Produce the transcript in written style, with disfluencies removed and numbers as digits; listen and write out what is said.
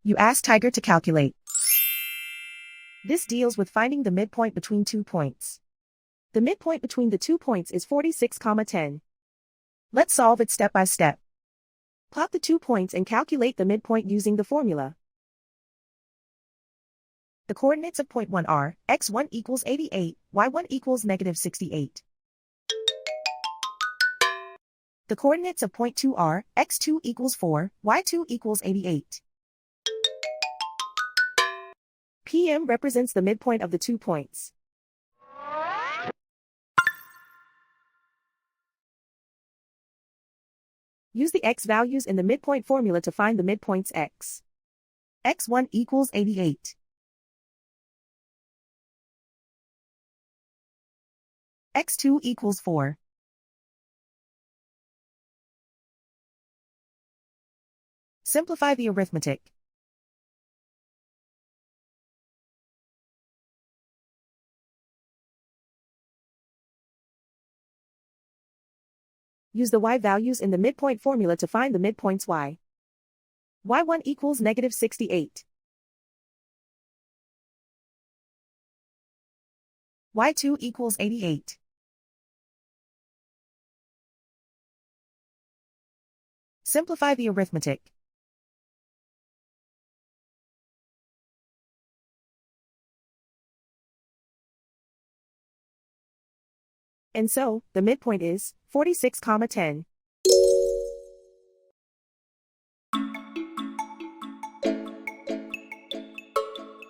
You ask Tiger to calculate. This deals with finding the midpoint between 2 points. The midpoint between the 2 points is 46,10. Let's solve it step by step. Plot the 2 points and calculate the midpoint using the formula. The coordinates of point 1 are x1 equals 88, y1 equals -68. The coordinates of point 2 are x2 equals 4, y2 equals 88. PM represents the midpoint of the 2 points. Use the x values in the midpoint formula to find the midpoints x. x1 equals 88. x2 equals 4. Simplify the arithmetic. Use the y values in the midpoint formula to find the midpoints y. y1 equals -68. y2 equals 88. Simplify the arithmetic. And so, the midpoint is 46,10.